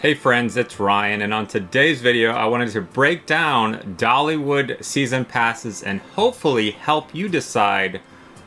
Hey friends, it's Ryan, and on today's video I wanted to break down Dollywood season passes and hopefully help you decide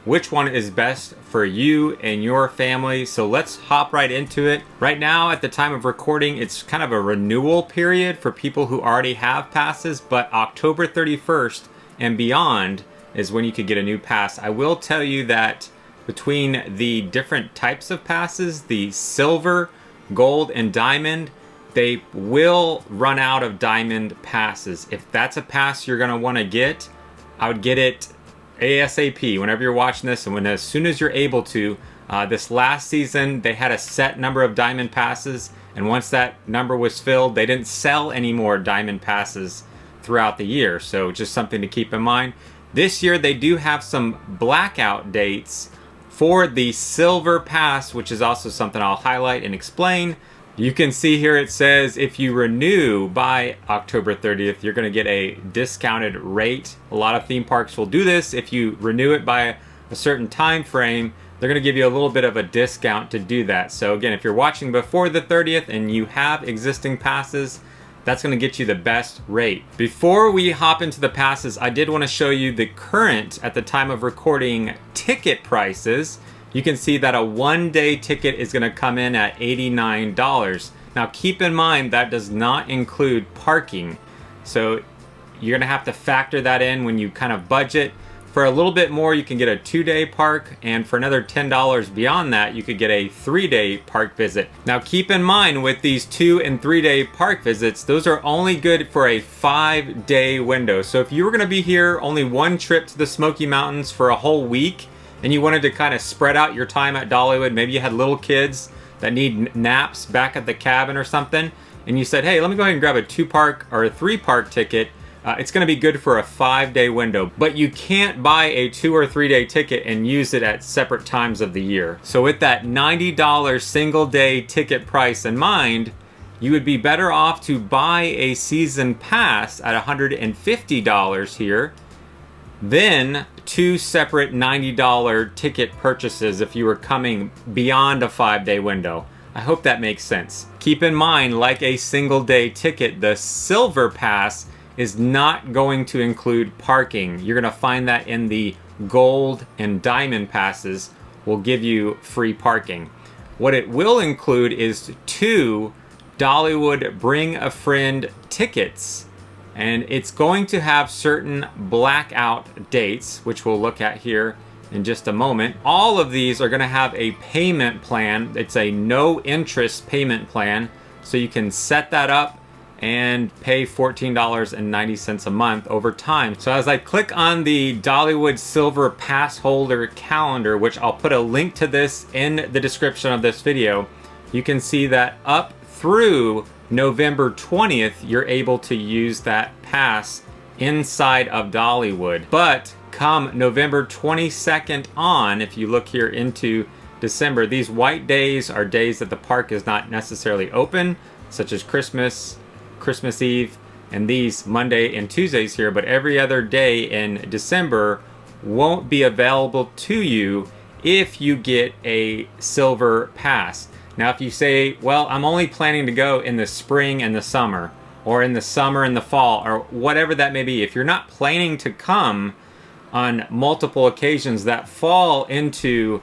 which one is best for you and your family. So let's hop right into it. Right now at the time of recording, it's kind of a renewal period for people who already have passes, but October 31st and beyond is when you could get a new pass. I will tell you that between the different types of passes, the silver, gold, and diamond, they will run out of diamond passes. If that's a pass you're gonna wanna get, I would get it ASAP whenever you're watching this and as soon as you're able to. This last season, they had a set number of diamond passes, and once that number was filled, they didn't sell any more diamond passes throughout the year. So just something to keep in mind. This year, they do have some blackout dates for the silver pass, which is also something I'll highlight and explain. You can see here it says if you renew by October 30th, you're going to get a discounted rate. A lot of theme parks will do this. If you renew it by a certain time frame, they're going to give you a little bit of a discount to do that. So again, if you're watching before the 30th and you have existing passes, that's going to get you the best rate. Before we hop into the passes, I did want to show you the current, at the time of recording, ticket prices. You can see that a one-day ticket is going to come in at $89. Now keep in mind that does not include parking. So you're going to have to factor that in when you kind of budget. For a little bit more, you can get a 2-day park, and for another $10 beyond that, you could get a 3-day park visit. Now keep in mind with these 2- and 3-day park visits, those are only good for a 5-day window. So if you were going to be here only one trip to the Smoky Mountains for a whole week, and you wanted to kind of spread out your time at Dollywood, maybe you had little kids that need naps back at the cabin or something, and you said, hey, let me go ahead and grab a 2-park or a 3-park ticket. It's going to be good for a 5-day window, but you can't buy a 2- or 3-day ticket and use it at separate times of the year. So with that $90 single-day ticket price in mind, you would be better off to buy a season pass at $150 here, then 2 separate $90 ticket purchases if you were coming beyond a 5-day window. I hope that makes sense. Keep in mind, like a single day ticket, the silver pass is not going to include parking. You're gonna find that in the gold and diamond passes will give you free parking. What it will include is 2 Dollywood Bring a Friend tickets. And it's going to have certain blackout dates, which we'll look at here in just a moment. All of these are going to have a payment plan. It's a no interest payment plan. So you can set that up and pay $14.90 a month over time. So as I click on the Dollywood Silver Pass Holder calendar, which I'll put a link to this in the description of this video, you can see that up through November 20th, you're able to use that pass inside of Dollywood. But come November 22nd on, if you look here into December, these white days are days that the park is not necessarily open, such as Christmas, Christmas Eve, and these Monday and Tuesdays here, but every other day in December won't be available to you if you get a silver pass. Now, if you say, well, I'm only planning to go in the spring and the summer, or in the summer and the fall, or whatever that may be, if you're not planning to come on multiple occasions that fall into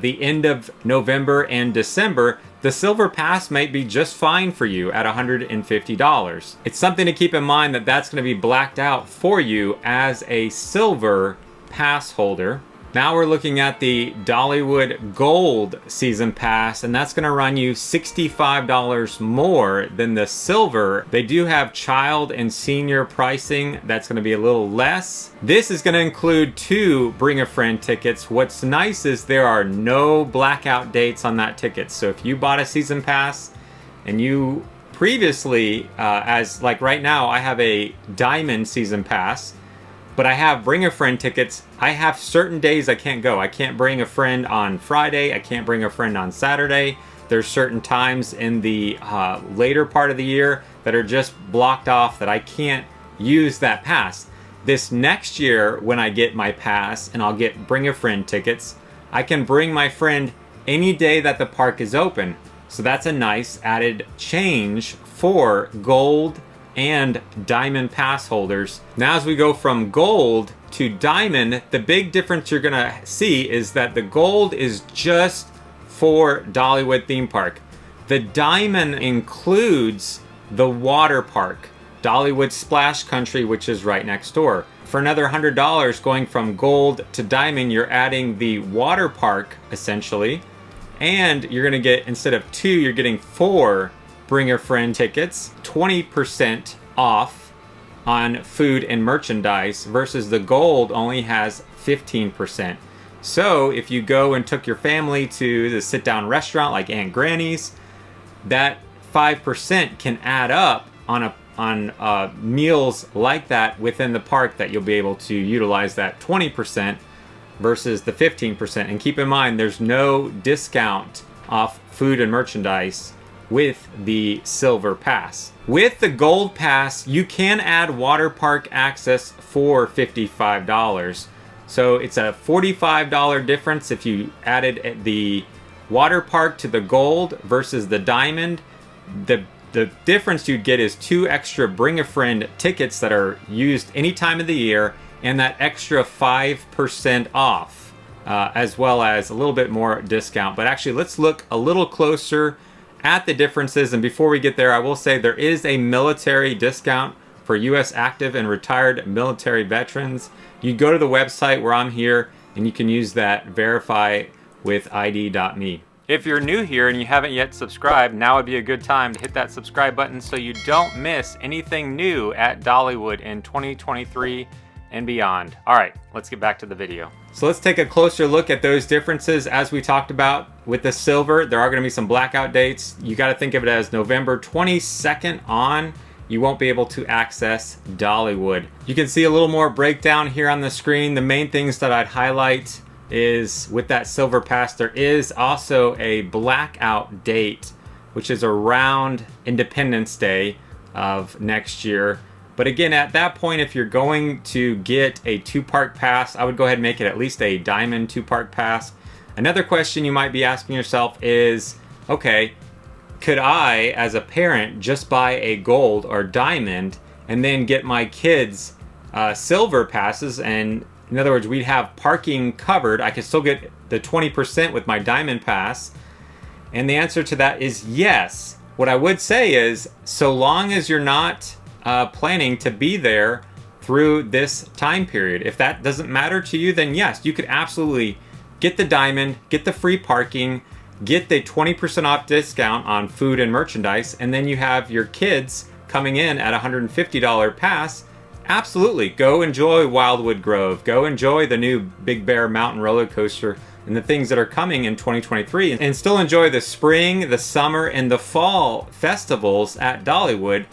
the end of November and December, the silver pass might be just fine for you at $150. It's something to keep in mind that that's going to be blacked out for you as a silver pass holder. Now we're looking at the Dollywood Gold Season Pass, and that's going to run you $65 more than the silver. They do have child and senior pricing. That's going to be a little less. This is going to include 2 Bring a Friend tickets. What's nice is there are no blackout dates on that ticket. So if you bought a season pass and you previously, as like right now, I have a Diamond Season Pass, but I have Bring a Friend tickets. I have certain days I can't go. I can't bring a friend on Friday. I can't bring a friend on Saturday. There's certain times in the later part of the year that are just blocked off that I can't use that pass. This next year, when I get my pass and I'll get Bring a Friend tickets, I can bring my friend any day that the park is open. So that's a nice added change for gold and diamond pass holders. Now as we go from gold to diamond, the big difference you're gonna see is that the gold is just for Dollywood theme park. The diamond includes the water park, Dollywood Splash Country, which is right next door. For another $100 going from gold to diamond, you're adding the water park essentially, and you're gonna get, instead of 2, you're getting 4 Bring a Friend tickets, 20% off on food and merchandise, versus the gold only has 15%. So if you go and took your family to the sit-down restaurant like Aunt Granny's, that 5% can add up on meals like that within the park, that you'll be able to utilize that 20% versus the 15%. And keep in mind, there's no discount off food and merchandise with the silver pass. With the gold pass, you can add water park access for $55. So it's a $45 difference if you added the water park to the gold versus the diamond. The difference you'd get is 2 extra Bring a Friend tickets that are used any time of the year, and that extra 5% off, as well as a little bit more discount. But actually, let's look a little closer at the differences. And before we get there, I will say there is a military discount for U.S. active and retired military veterans. You go to the website where I'm here, and you can use that verify with ID.me. If you're new here and you haven't yet subscribed, now would be a good time to hit that subscribe button so you don't miss anything new at Dollywood in 2023 and beyond. All right, let's get back to the video. So let's take a closer look at those differences. As we talked about with the silver, there are going to be some blackout dates. You got to think of it as November 22nd on. You won't be able to access Dollywood. You can see a little more breakdown here on the screen. The main things that I'd highlight is with that silver pass, there is also a blackout date, which is around Independence Day of next year. But again, at that point, if you're going to get a 2-park pass, I would go ahead and make it at least a diamond 2-park pass. Another question you might be asking yourself is, okay, could I, as a parent, just buy a gold or diamond and then get my kids silver passes? And in other words, we'd have parking covered. I could still get the 20% with my diamond pass. And the answer to that is yes. What I would say is, so long as you're not planning to be there through this time period, if that doesn't matter to you, then yes, you could absolutely get the diamond, get the free parking, get the 20% off discount on food and merchandise, and then you have your kids coming in at a $150 pass. Absolutely, go enjoy Wildwood Grove, go enjoy the new Big Bear Mountain roller coaster and the things that are coming in 2023, and still enjoy the spring, the summer, and the fall festivals at Dollywood.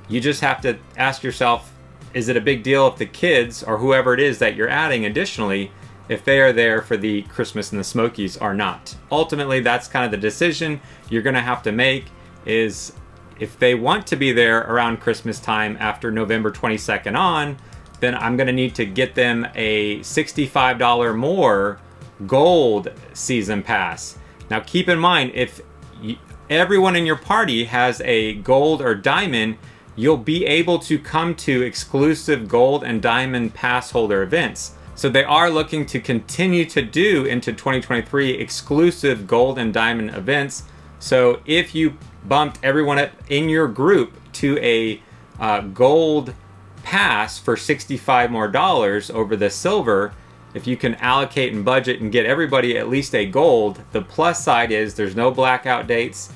You just have to ask yourself, is it a big deal if the kids or whoever it is that you're adding additionally, if they are there for the Christmas and the Smokies or not? Ultimately, that's kind of the decision you're going to have to make, is if they want to be there around Christmas time after November 22nd on, then I'm going to need to get them a $65 more gold season pass. Now keep in mind, if everyone in your party has a gold or diamond, you'll be able to come to exclusive gold and diamond pass holder events. So they are looking to continue to do into 2023 exclusive gold and diamond events. So if you bumped everyone in your group to a gold pass for $65 more over the silver, if you can allocate and budget and get everybody at least a gold, the plus side is there's no blackout dates,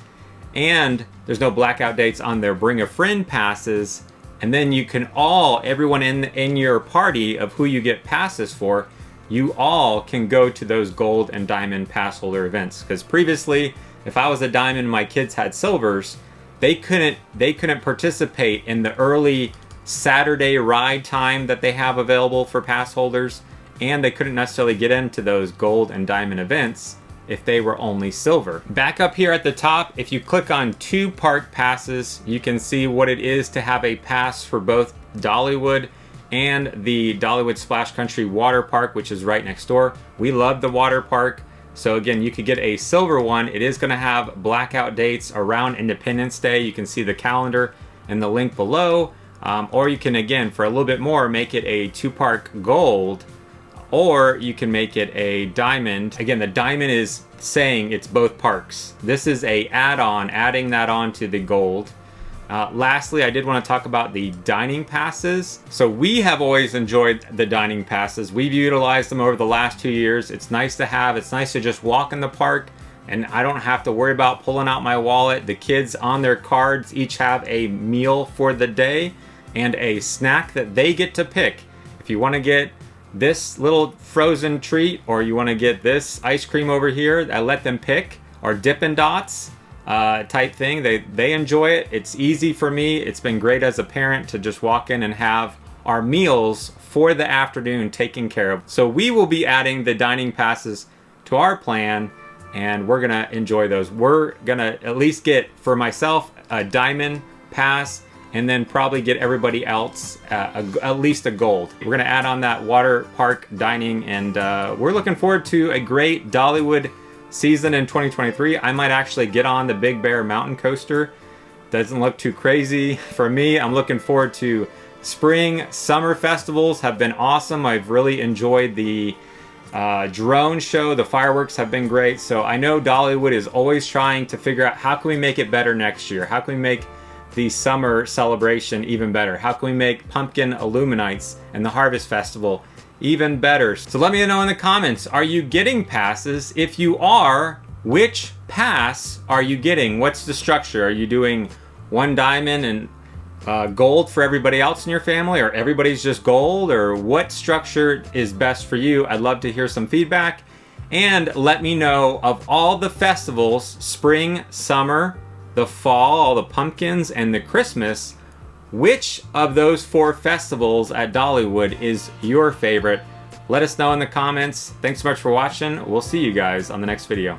and there's no blackout dates on their Bring a Friend passes. And then you can everyone in your party of who you get passes for, you all can go to those gold and diamond pass holder events. Because previously, if I was a diamond and my kids had silvers, they couldn't participate in the early Saturday ride time that they have available for pass holders, and they couldn't necessarily get into those gold and diamond events if they were only silver. Back up here at the top, if you click on 2 park passes, you can see what it is to have a pass for both Dollywood and the Dollywood Splash Country water park, which is right next door. We love the water park. So again, you could get a silver one. It is going to have blackout dates around Independence Day. You can see the calendar and the link below. Or you can, again, for a little bit more, make it a 2-park gold, or you can make it a diamond. Again, the diamond is saying it's both parks. This is a add-on, adding that on to the gold. Lastly, I did want to talk about the dining passes. So we have always enjoyed the dining passes. We've utilized them over the last 2 years. It's nice to have. It's nice to just walk in the park and I don't have to worry about pulling out my wallet. The kids on their cards each have a meal for the day and a snack that they get to pick. If you want to get this little frozen treat or you want to get this ice cream over here, I let them pick, or Dippin' Dots type thing. They enjoy it. It's easy for me. It's been great as a parent to just walk in and have our meals for the afternoon taken care of. So we will be adding the dining passes to our plan, and we're gonna enjoy those. We're gonna at least get, for myself, a diamond pass, and then probably get everybody else at least a gold. We're gonna add on that water park dining, and we're looking forward to a great Dollywood season in 2023. I might actually get on the Big Bear mountain coaster. Doesn't look too crazy for me. I'm looking forward to spring, summer festivals have been awesome. I've really enjoyed the drone show. The fireworks have been great. So I know Dollywood is always trying to figure out how can we make it better next year? How can we make the summer celebration even better? How can we make Pumpkin Illuminates and the Harvest Festival even better? So let me know in the comments, are you getting passes? If you are, which pass are you getting? What's the structure? Are you doing one diamond and gold for everybody else in your family, or everybody's just gold, or what structure is best for you? I'd love to hear some feedback, and let me know of all the festivals, spring, summer, the fall, all the pumpkins, and the Christmas, which of those 4 festivals at Dollywood is your favorite? Let us know in the comments. Thanks so much for watching. We'll see you guys on the next video.